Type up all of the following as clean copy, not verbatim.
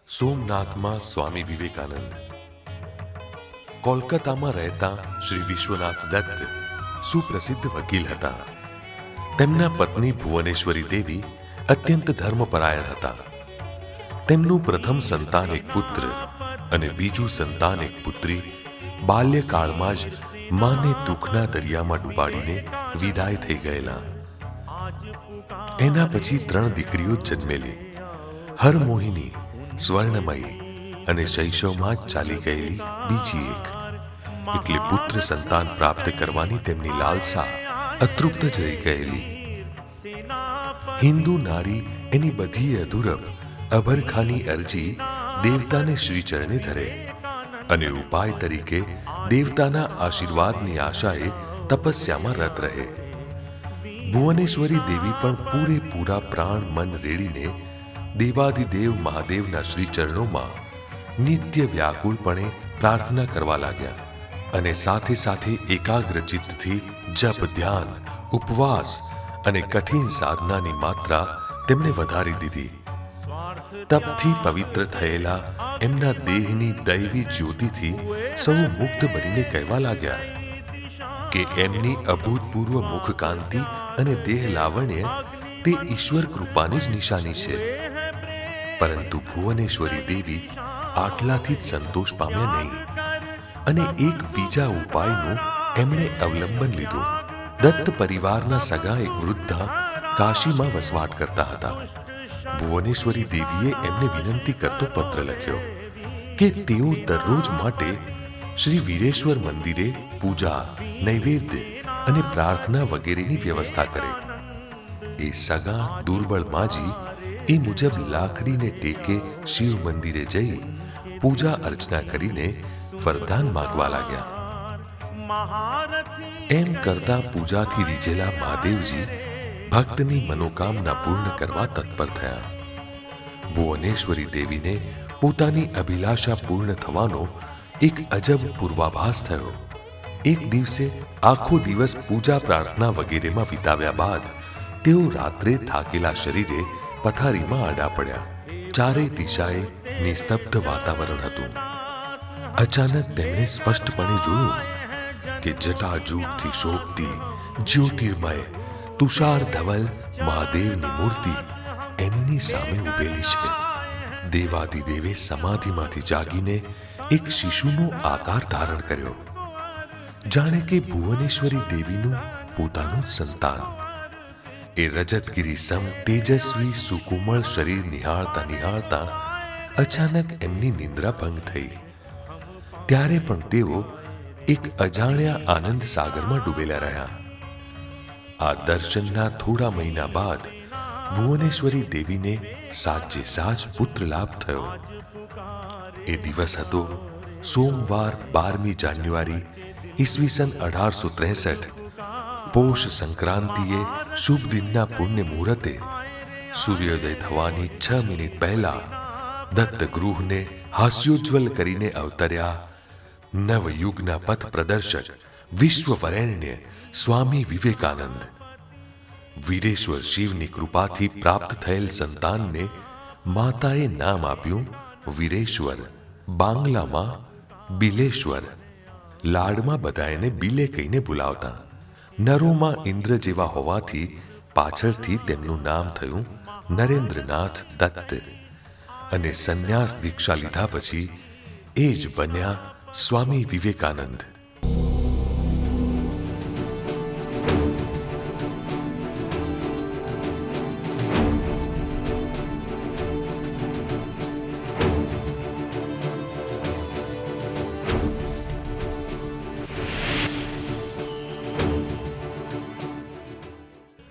સોમનાથમાં સ્વામી વિવેકાનંદ. કોલકાતામાં રહેતા શ્રી વિશ્વનાથ દત્ત સુપ્રસિદ્ધ વકીલ હતા. તેમના પત્ની ભુવનેશ્વરી દેવી અત્યંત ધર્મપરાયણ હતા. તેમનું પ્રથમ સંતાન એક પુત્ર અને બીજું સંતાન એક પુત્રી બાલ્યકાળમાં જ માને દુઃખના દરિયામાં ડૂબાડીને વિદાય થઈ ગયેલા. એના પછી 3 દીકરીઓ જન્મેલી. હરમોહિની, સ્વર્ણમયી અને શૈશવમાં જ ચાલી ગયેલી બીજી એક. એટલે પુત્ર સંતાન પ્રાપ્ત કરવાની તેમની લાલસા અતૃપ્ત જ રહી ગયેલી. હિન્દુ નારી એની બધી અધૂરપ અભરખાની અરજી દેવતાને શ્રીચરણે ધરે અને ઉપાય તરીકે દેવતાના આશીર્વાદની આશાએ તપસ્યામાં રત રહે. ભુવનેશ્વરી દેવી પણ પૂરેપૂરા પ્રાણ મન રેડીને દેવાધિદેવ મહાદેવના શ્રીચરણોમાં નિત્ય વ્યાકુળપણે પ્રાર્થના કરવા લાગ્યા અને સાથે સાથે એકાગ્ર ચિત્તથી જપ, ધ્યાન, ઉપવાસ અને કઠિન સાધનાની માત્રા તેમને વધારી દીધી. તપથી પવિત્ર થયેલા એમના દેહની દૈવી જ્યોતિથી સૌ મુગ્ધ બનીને કહેવા લાગ્યા કે એમની અભૂતપૂર્વ મુખકાંતિ અને દેહ લાવણ્ય તે ઈશ્વર કૃપાની જ નિશાની છે. પરંતુ ભુવનેશ્વરી દેવી આટલાથી જ સંતોષ પામ્યા નહીં અને એક બીજા ઉપાયનું એમણે અવલંબન લીધું. દત્ત પરિવારના સગા એક વૃદ્ધા કાશીમાં વસવાટ કરતા હતા. ભુવનેશ્વરી દેવીએ એમને વિનંતી કરતો પત્ર લખ્યો કે તેઓ દરરોજ માટે શ્રી વીરેશ્વર મંદિરે પૂજા, નૈવેદ્ય અને પ્રાર્થના વગેરેની વ્યવસ્થા કરે. એ સગા દુર્બળ માજી એ મુજબ લાકડીને ટેકે શિવ મંદિરે જઈ પૂજા અર્ચના કરીને વરદાન માંગવા લાગ્યા. એમ કરતા પૂજાથી રીઝેલા મહાદેવજી ભક્તની મનોકામના પૂર્ણ કરવા તત્પર થયા. ભુવનેશ્વરી દેવીને પોતાની અભિલાષા પૂર્ણ થવાનો એક અજબ પૂર્વાભાસ થયો. એક દિવસે આખો દિવસ પૂજા પ્રાર્થના વગેરેમાં વિતાવ્યા બાદ તેઓ રાત્રે થાકેલા શરીરે પથારીમાં આડા પડ્યા. ચારેય દિશાએ નિસ્તબ્ધ વાતાવરણ હતું. અચાનક તેમણે સ્પષ્ટપણે જોયું કે જટાજૂટથી શોભતી જ્યોતિર્મય તુષાર ધવલ મહાદેવની મૂર્તિ એમની સામે ઊભેલી છે. દેવાધિદેવે સમાધિમાંથી જાગીને એક શિશુનો આકાર ધારણ કર્યો, જાણે કે ભુવનેશ્વરી દેવીનું પોતાનું જ સંતાન. એ રજતગીરી સમ તેજસ્વી સુકુમળ શરીર નિહાળતા નિહાળતા અચાનક એમની નિંદ્રા ભંગ થઈ. ત્યારે પણ તેઓ એક અજાણ્યા આનંદ સાગરમાં ડૂબેલા રહ્યા. આ દર્શનના થોડા મહિના બાદ ભુવનેશ્વરી દેવીને સાચે સાચ પુત્ર લાભ થયો. એ દિવસ હતો સોમવાર 12મી જાન્યુઆરી ઈસવીસન 1863. પોષ સંક્રાંતિએ શુભ દિનના પુણ્ય મુહૂર્તે સૂર્યોદય થવાની 6 મિનિટ પહેલા દત્તગૃહને હાસ્યોજ્વલ કરીને અવતર્યા નવયુગના પથ પ્રદર્શક વિશ્વ વરેણ્ય સ્વામી વિવેકાનંદ. વીરેશ્વર શિવની કૃપાથી પ્રાપ્ત થયેલ સંતાનને માતાએ નામ આપ્યું વીરેશ્વર, બાંગ્લામાં બિલેશ્વર. લાડમાં બધા એને બિલે કહીને બોલાવતા. નરોમાં ઇન્દ્ર જેવા હોવાથી પાછળથી તેમનું નામ થયું નરેન્દ્રનાથ દત્ત અને સંન્યાસ દીક્ષા લીધા પછી એ જ બન્યા સ્વામી વિવેકાનંદ.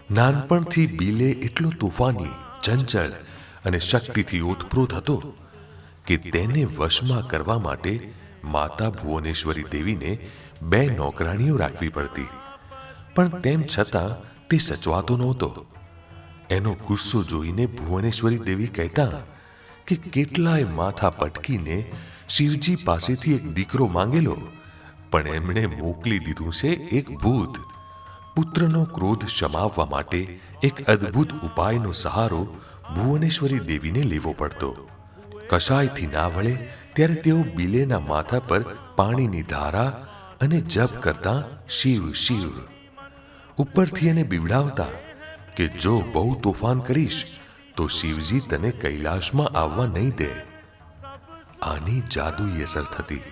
નાનપણથી બિલે એટલો તોફાની, ચંચળ અને શક્તિથી ઓતપ્રોત હતો કે તેને વશમાં કરવા માટે માતા ભુવનેશ્વરી દેવીને 2 નોકરાણીઓ રાખવી પડતી. પણ તેમ છતાં તે સચવાતો નહોતો. એનો ગુસ્સો જોઈને ભુવનેશ્વરી દેવી કહેતા કે કેટલાય માથા પટકીને શિવજી પાસેથી એક દીકરો માંગેલો, પણ એમણે મોકલી દીધું છે એક ભૂત. પુત્રનો ક્રોધ શમાવવા માટે એક અદ્ભુત ઉપાયનો સહારો ભુવનેશ્વરી દેવીને લેવો પડતો. કશાયથી ના વળે ત્યારે તેઓ બિલેના માથા પર પાણીની ધારા અને જપ કરતા શિવ શિવ. ઉપરથી એને બીવડાવતા કે જો બહુ તોફાન કરીશ તો શિવજી તને કૈલાશમાં આવવા નહીં દે. આની જાદુઈ અસર થતી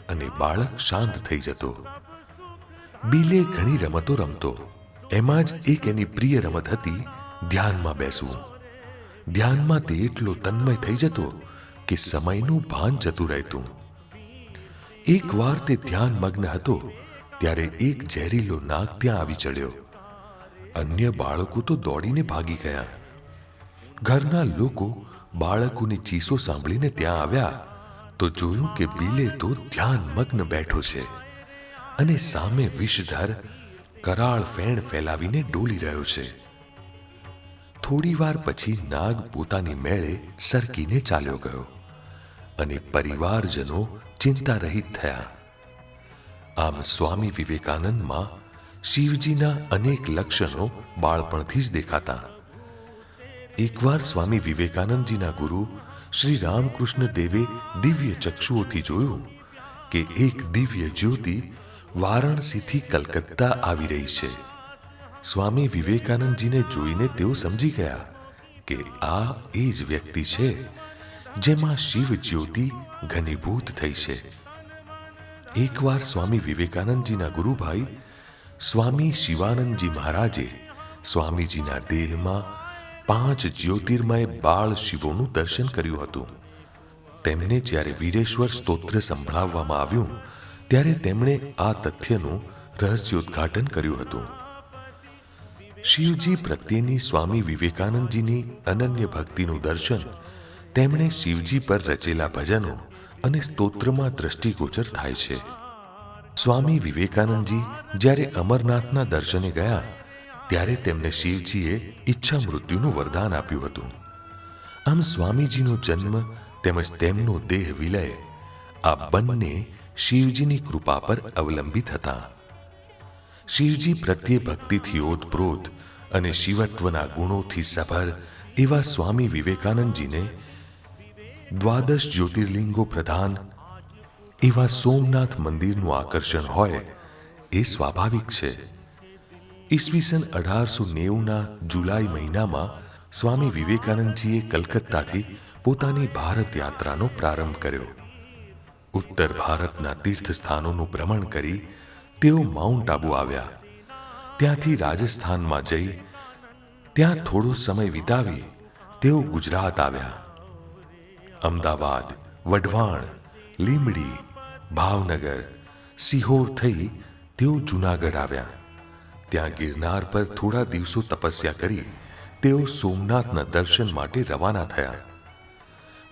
અને બાળક શાંત થઈ જતો. બિલે ઘણી રમતો રમતો. એમાં જ એક એની પ્રિય રમત હતી ધ્યાનમાં બેસવું. ધ્યાનમાં તે એટલો તન્મય થઈ જતો કે સમયનું ભાન જતું રહેતું. એકવાર તે ધ્યાનમગ્ન હતો ત્યારે એક ઝેરીલો નાગ ત્યાં આવી ચડ્યો. અન્ય બાળકો તો દોડીને ભાગી ગયા. ઘરના લોકો બાળકોની ચીસો સાંભળીને ત્યાં આવ્યા તો જોયું કે બિલે તો ધ્યાનમગ્ન બેઠો છે અને સામે વિષધર કરાળ ફેણ ફેલાવીને ડોલી રહ્યો છે. થોડી વાર પછી નાગ પોતાની મેળે સરકીને ચાલ્યો ગયો અને પરિવારજનો ચિંતા રહિત થયા. આમ સ્વામી વિવેકાનંદમાં શિવજીના અનેક લક્ષણો બાળપણથી જ દેખાતા. એકવાર સ્વામી વિવેકાનંદજીના ગુરુ શ્રી રામકૃષ્ણ દેવે દિવ્ય ચક્ષુઓથી જોયું કે એક દિવ્ય જ્યોતિ વારાણસીથી કલકત્તા આવી રહી છે. સ્વામી વિવેકાનંદજીને જોઈને તેઓ સમજી ગયા કે આ એ જ વ્યક્તિ છે જેમાં શિવ જ્યોતિ ઘનીભૂત થઈ છે. એકવાર સ્વામી વિવેકાનંદજીના ગુરુભાઈ સ્વામી શિવાનંદજી મહારાજે સ્વામીજીના દેહમાં 5 જ્યોતિર્મય બાળ શિવોનું દર્શન કર્યું હતું. તેમને જ્યારે વીરેશ્વર સ્તોત્ર સંભળાવવામાં આવ્યું ત્યારે તેમણે આ તથ્યનું રહસ્યોદ્ઘાટન કર્યું હતું. શિવજી પ્રત્યેની સ્વામી વિવેકાનંદજીની અનન્ય ભક્તિનું દર્શન તેમણે શિવજી પર રચેલા ભજનો અને સ્તોત્રમાં દ્રષ્ટિગોચર થાય છે. સ્વામી વિવેકાનંદજી જ્યારે અમરનાથના દર્શને ગયા ત્યારે તેમને શિવજીએ ઈચ્છા મૃત્યુનું વરદાન આપ્યું હતું. આમ સ્વામીજીનો જન્મ તેમજ તેમનો દેહ વિલય આ બંને શિવજીની કૃપા પર અવલંબિત હતા. શિવજી પ્રત્યે ભક્તિથી ઓતપ્રોત અને શિવત્વના ગુણોથી સભર એવા સ્વામી વિવેકાનંદજીને 12 જ્યોતિર્લિંગો પ્રધાન એવા સોમનાથ મંદિરનું આકર્ષણ હોય એ સ્વાભાવિક છે. ઈસવીસન 1890ના જુલાઈ મહિનામાં સ્વામી વિવેકાનંદજીએ કલકત્તાથી પોતાની ભારત યાત્રાનો પ્રારંભ કર્યો. ઉત્તર ભારતના તીર્થ સ્થાનોનું ભ્રમણ કરી તેઓ માઉન્ટ આબુ આવ્યા. ત્યાંથી રાજસ્થાનમાં જઈ ત્યાં થોડો સમય વિતાવી તેઓ ગુજરાત આવ્યા. અમદાવાદ, વઢવાણ, લીંબડી, ભાવનગર, સિહોર થઈ તેઓ જૂનાગઢ આવ્યા. ત્યાં ગિરનાર પર થોડા દિવસો તપસ્યા કરી તેઓ સોમનાથના દર્શન માટે રવાના થયા.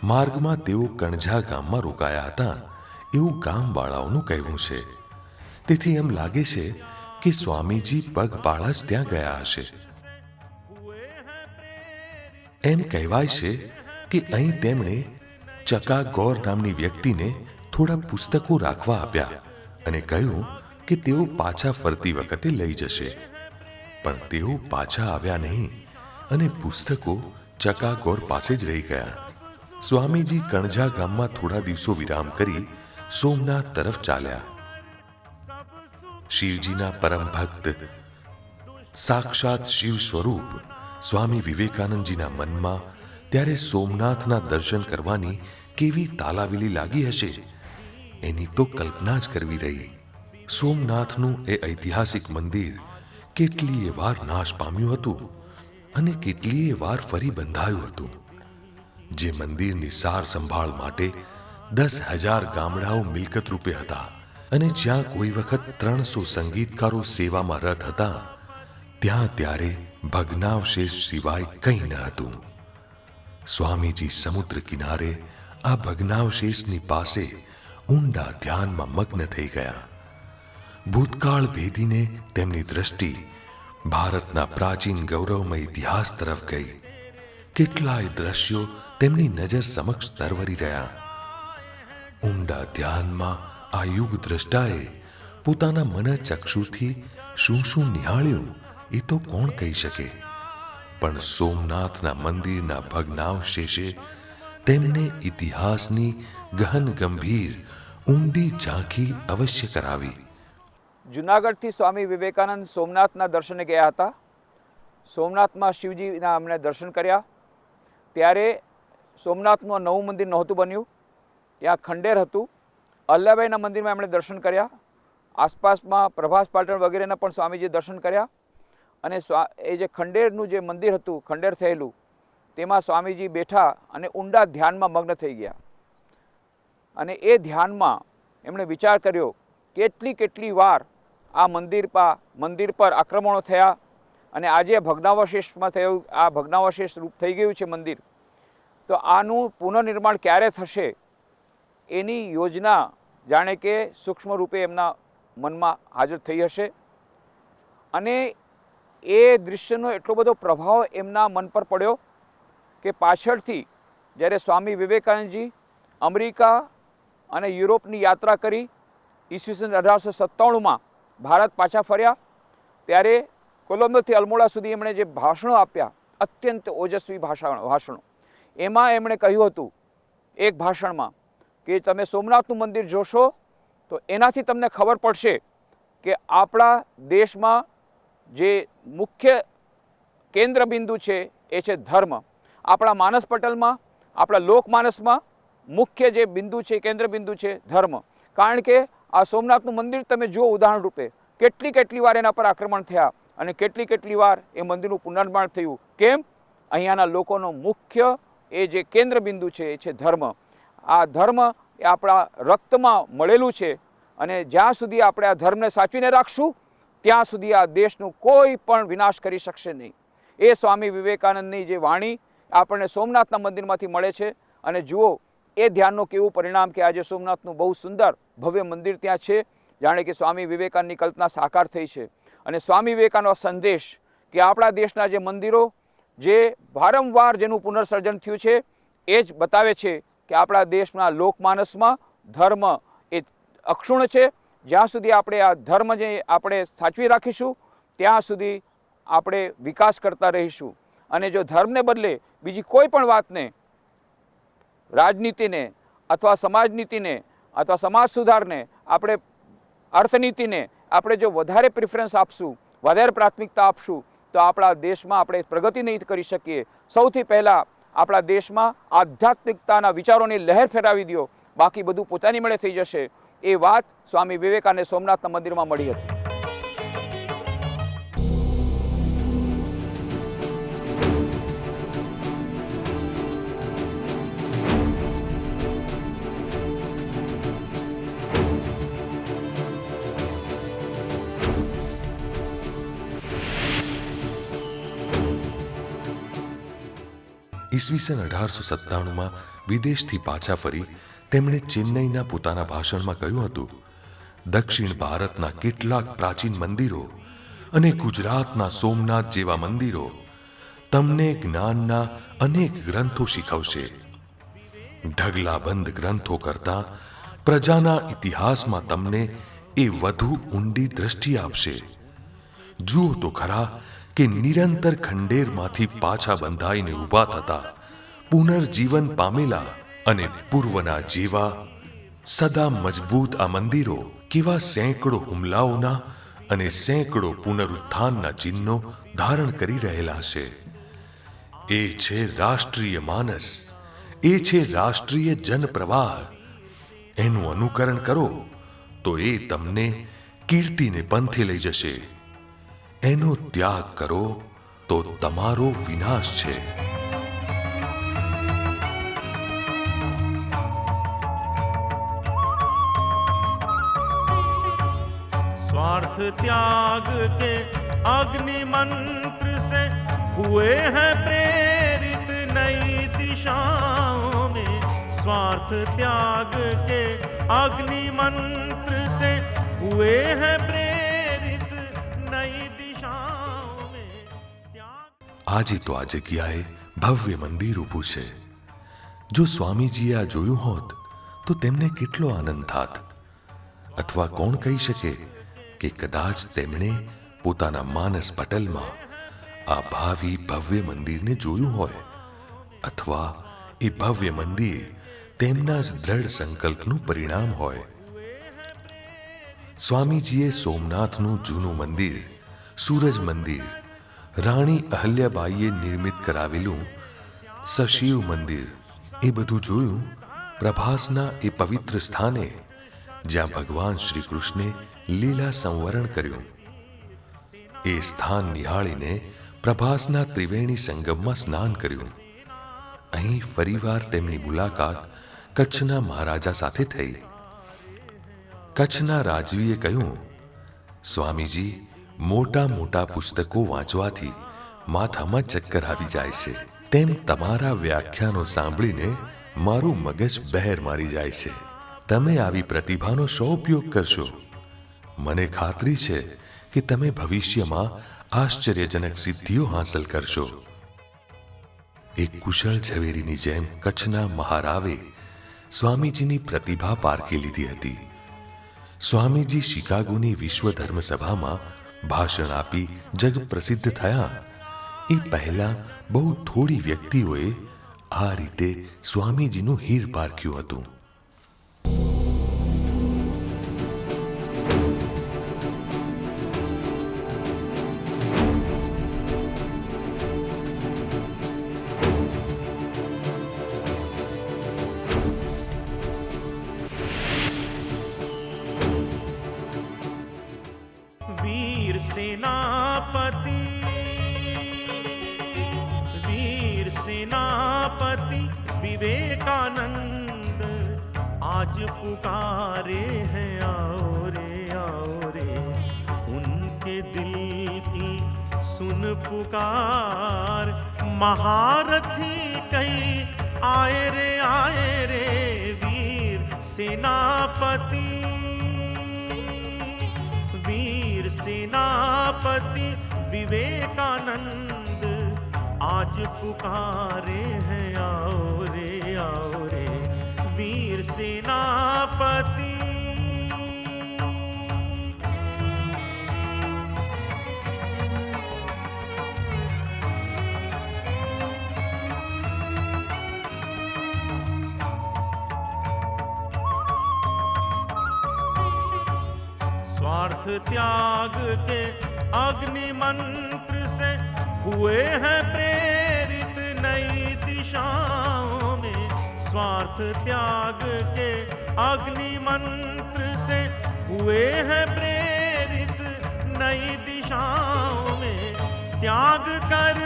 માર્ગમાં તેઓ કણઝા ગામમાં રોકાયા હતા એવું ગામવાળાઓનું કહેવું છે. તેથી એમ લાગે છે કે સ્વામીજી પગપાળા જ ત્યાં ગયા હશે. એમ કહેવાય છે કે અહીં તેમણે ચકા ગૌર નામની વ્યક્તિને થોડા પુસ્તકો રાખવા આપ્યા અને કહ્યું કે તેઓ પાછા ફરતી વખતે લઈ જશે. પણ તેઓ પાછા આવ્યા નહીં અને પુસ્તકો ચકા ગૌર પાસે જ રહી ગયા. સ્વામીજી કણઝા ગામમાં થોડા દિવસો વિરામ કરી સોમનાથ તરફ ચાલ્યા. શિવજીના પરમ ભક્ત સાક્ષાત શિવ સ્વરૂપ સ્વામી વિવેકાનંદજીના મનમાં ત્યારે સોમનાથના દર્શન કરવાની કેવી તાલાવેલી લાગી હશે એની તો કલ્પના જ કરવી રહી. સોમનાથનું એ ઐતિહાસિક મંદિર કેટલીય વાર નાશ પામ્યું હતું અને કેટલીય વાર ફરી બંધાયું હતું. જે મંદિરની સાર સંભાળ માટે 10,000 ગામડાઓ મિલકત રૂપે હતા અને જ્યાં કોઈ વખત 300 સંગીતકારો સેવામાં રત હતા ત્યાં ત્યારે ભગ્નાવશેષ સિવાય કંઈ ન હતું. સ્વામીજી સમુદ્ર કિનારે આ ભગ્નાવશેષની પાસે ઊંડા ધ્યાનમાં મગ્ન થઈ ગયા. ભૂતકાળ ભેદીને તેમની દ્રષ્ટિ ભારતના પ્રાચીન ગૌરવમય ઇતિહાસ તરફ ગઈ. કેટલાય દ્રશ્યો તેમની નજર સમક્ષ તરવરી રહ્યા. ઊંડા ધ્યાનમાં આ યુગ દ્રષ્ટાએ પોતાના મનચક્ષુથી શું શું નિહાળ્યું એ તો કોણ કહી શકે. પણ સોમનાથના મંદિરના ભગ્નાવશેષે તેમને ઇતિહાસની ગહન ગંભીર ઊંડી ઝાંખી અવશ્ય કરાવી. જુનાગઢથી સ્વામી વિવેકાનંદ સોમનાથના દર્શને ગયા હતા. સોમનાથમાં શિવજીના અમને દર્શન કર્યા. ત્યારે સોમનાથનું નવું મંદિર નહોતું બન્યું, ત્યાં ખંડેર હતું. અલ્લાભાઈના મંદિરમાં એમણે દર્શન કર્યા. આસપાસમાં પ્રભાસ પાટણ વગેરેના પણ સ્વામીજીએ દર્શન કર્યા. અને એ જે ખંડેરનું જે મંદિર હતું, ખંડેર થયેલું, તેમાં સ્વામીજી બેઠા અને ઊંડા ધ્યાનમાં મગ્ન થઈ ગયા. અને એ ધ્યાનમાં એમણે વિચાર કર્યો કેટલી વાર આ મંદિર પર આક્રમણો થયા અને આજે ભગ્નાવશેષમાં થયું, આ ભગ્નાવશેષ રૂપ થઈ ગયું છે મંદિર. તો આનું પુનઃનિર્માણ ક્યારે થશે એની યોજના જાણે કે સૂક્ષ્મ રૂપે એમના મનમાં હાજર થઈ હશે. અને એ દૃશ્યનો એટલો બધો પ્રભાવ એમના મન પર પડ્યો કે પાછળથી જ્યારે સ્વામી વિવેકાનંદજી અમેરિકા અને યુરોપની યાત્રા કરી ઈસવીસન 1897માં ભારત પાછા ફર્યા, ત્યારે કોલંબોથી અલ્મોડા સુધી એમણે જે ભાષણો આપ્યા, અત્યંત ઓજસ્વી ભાષણો, એમાં એમણે કહ્યું હતું એક ભાષણમાં કે તમે સોમનાથનું મંદિર જોશો તો એનાથી તમને ખબર પડશે કે આપણા દેશમાં જે મુખ્ય કેન્દ્રબિંદુ છે એ છે ધર્મ. આપણા માનસ પટલમાં, આપણા લોકમાનસમાં મુખ્ય જે બિંદુ છે, કેન્દ્રબિંદુ છે ધર્મ. કારણ કે આ સોમનાથનું મંદિર તમે જુઓ ઉદાહરણ રૂપે, કેટલી વાર એના પર આક્રમણ થયા અને કેટલી વાર એ મંદિરનું પુનર્નિર્માણ થયું. કેમ? અહીંયાના લોકોનો મુખ્ય એ જે કેન્દ્રબિંદુ છે એ છે ધર્મ. આ ધર્મ એ આપણા રક્તમાં મળેલું છે અને જ્યાં સુધી આપણે આ ધર્મને સાચવીને રાખશું ત્યાં સુધી આ દેશનું કોઈ પણ વિનાશ કરી શકશે નહીં. એ સ્વામી વિવેકાનંદની જે વાણી આપણને સોમનાથના મંદિરમાંથી મળે છે. અને જુઓ એ ધ્યાનનું કેવું પરિણામ કે આજે સોમનાથનું બહુ સુંદર ભવ્ય મંદિર ત્યાં છે, જાણે કે સ્વામી વિવેકાનંદની કલ્પના સાકાર થઈ છે. અને સ્વામી વિવેકાનંદનો સંદેશ કે આપણા દેશના જે મંદિરો જે વારંવાર જેનું પુનર્સર્જન થયું છે એ જ બતાવે છે કે આપણા દેશના લોકમાનસમાં ધર્મ એ અક્ષુણ્ણ છે. જ્યાં સુધી આપણે આ ધર્મ જે આપણે સાચવી રાખીશું ત્યાં સુધી આપણે વિકાસ કરતા રહીશું. અને જો ધર્મને બદલે બીજી કોઈ પણ વાતને, રાજનીતિને અથવા સમાજનીતિને અથવા સમાજ સુધારને, આપણે અર્થનીતિને આપણે જો વધારે પ્રિફરન્સ આપશું, વધારે પ્રાથમિકતા આપશું તો આપણા દેશમાં આપણે પ્રગતિ નહીં કરી શકીએ. સૌથી પહેલાં આપણા દેશમાં આધ્યાત્મિકતાના વિચારોની લહેર ફેરાવી દો, બાકી બધું પોતાની મળે થઈ જશે. એ વાત સ્વામી વિવેકાનંદે સોમનાથના મંદિરમાં મળી હતી. ઈસવીસન 1897માં વિદેશથી પાછા ફરી તેમણે ચેન્નઈના પોતાના ભાષણમાં કહ્યું હતું, દક્ષિણ ભારતના કેટલાક પ્રાચીન મંદિરો અને ગુજરાતના સોમનાથ જેવા મંદિરો તમને જ્ઞાનના અનેક ગ્રંથો શીખવશે. ઢગલાબંધ ગ્રંથો કરતાં પ્રજાના ઇતિહાસમાં તમને એ વધુ ઊંડી દ્રષ્ટિ આપશે. જુઓ તો ખરા કે નિરંતર ખંડેરમાંથી પાછા બંધાઈને ઊભા થતા, પુનર્જીવન પામેલા અને પૂર્વના જેવા સદા મજબૂત આ મંદિરો કેવા સેંકડો હુમલાઓના અને સેંકડો પુનરુત્થાનના ચિહ્નો ધારણ કરી રહેલા છે. એ છે રાષ્ટ્રીય માનસ, એ છે રાષ્ટ્રીય જનપ્રવાહ. એનું અનુકરણ કરો તો એ તમને કીર્તિને પંથે લઈ જશે. એનો ત્યાગ કરો તો તમારો વિનાશ છે. स्वार्थ त्याग के अग्नि मंत्र से हुए हैं प्रेरित नई दिशाओं में. स्वार्थ त्याग के अग्नि मंत्र से हुए हैं प्रेरित नई दिशाओं में. આજે તો આ જગ્યાએ ભવ્ય મંદિર ઊભું છે. જો સ્વામીજીએ આ જોયું હોત તો તેમને કેટલો આનંદ થાત. અથવા કોણ કહી શકે કે કદાચ તેમણે પોતાના માનસ પટલમાં આ ભાવિ ભવ્ય મંદિરને જોયું હોય, અથવા એ ભવ્ય મંદિર તેમના જ દ્રઢ સંકલ્પનું પરિણામ હોય. સ્વામીજીએ સોમનાથનું જૂનું મંદિર, સૂરજ મંદિર, રાણી અહલ્યાબાઈએ નિર્મિત કરાવેલું સશિવ મંદિર એ બધું જોયું પ્રભાસના એ પવિત્ર સ્થાને જ્યાં ભગવાન શ્રી કૃષ્ણે લીલા સંવરણ કર્યું. એ સ્થાન નિહાળીને પ્રભાસના ત્રિવેણી સંગમમાં સ્નાન કર્યું. અહીં ફરીવાર તેમની મુલાકાત કચ્છના મહારાજા સાથે થઈ. કચ્છના રાજવીએ કહ્યું, સ્વામીજી, મોટા મોટા પુસ્તકો વાંચવાથી માથામાં ચક્કર આવી જાય છે, તેમ તમારા વ્યાખ્યાનો સાંભળીને મારું મગજ બહેર મારી જાય છે. તમે આવી પ્રતિભાનો શો ઉપયોગ કરશો? મને ખાતરી છે કે તમે ભવિષ્યમાં આશ્ચર્યજનક સિદ્ધિઓ હાંસલ કરશો. એક કુશળ ઝવેરીની જેમ કચ્છના મહારાવે સ્વામીજીની પ્રતિભા પારખી લીધી હતી. સ્વામીજી શિકાગોની વિશ્વ ધર્મ સભામાં ભાષણ આપી જગ પ્રસિદ્ધ થયા એ પહેલા બહુ થોડી વ્યક્તિઓએ આ રીતે સ્વામીજીનું હીર પારખ્યું હતું. वीर सेनापति, वीर सेनापति विवेकानंद आज पुकारे हैं, आओ रे उनके दिल की सुन पुकार. महारथी कई आए रे वीर सेनापति, वीर सेनापति विवेकानंद आज पुकारे हैं, आओ रे वीर सेनापति. स्वार्थ त्याग के अग्नि मंत्र से हुए हैं प्रेरित नई दिशाओं में. स्वार्थ त्याग के अग्नि मंत्र से हुए हैं प्रेरित नई दिशाओं में. त्याग कर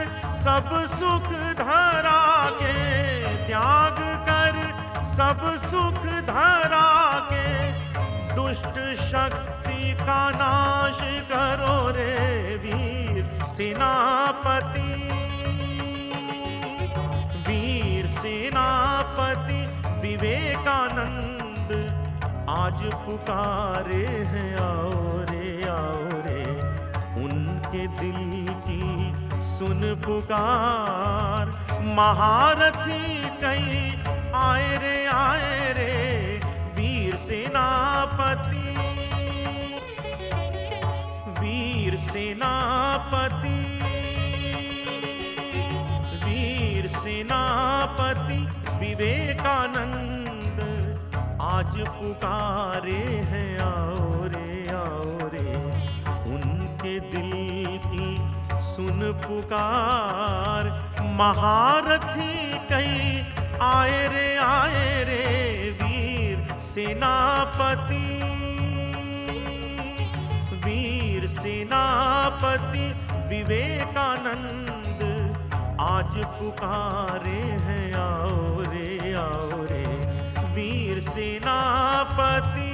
सब सुख धरा के, त्याग कर सब सुख धरा के, दुष्ट शक्ति का नाश करो रे वीर सेनापति, वीर सेनापति विवेकानंद आज पुकारे हैं, आओ रे उनके दिल की सुन पुकार. महारथी कई आए रे वीर सेनापति, वीर सेनापति, वीर सेनापति विवेकानंद आज पुकारे हैं, आओ रे उनके दिल की सुन पुकार. महारथी कई आए रे वीर सेनापति, वीर सेनापति विवेकानंद आज पुकारे हैं, आओ रे वीर सेनापति.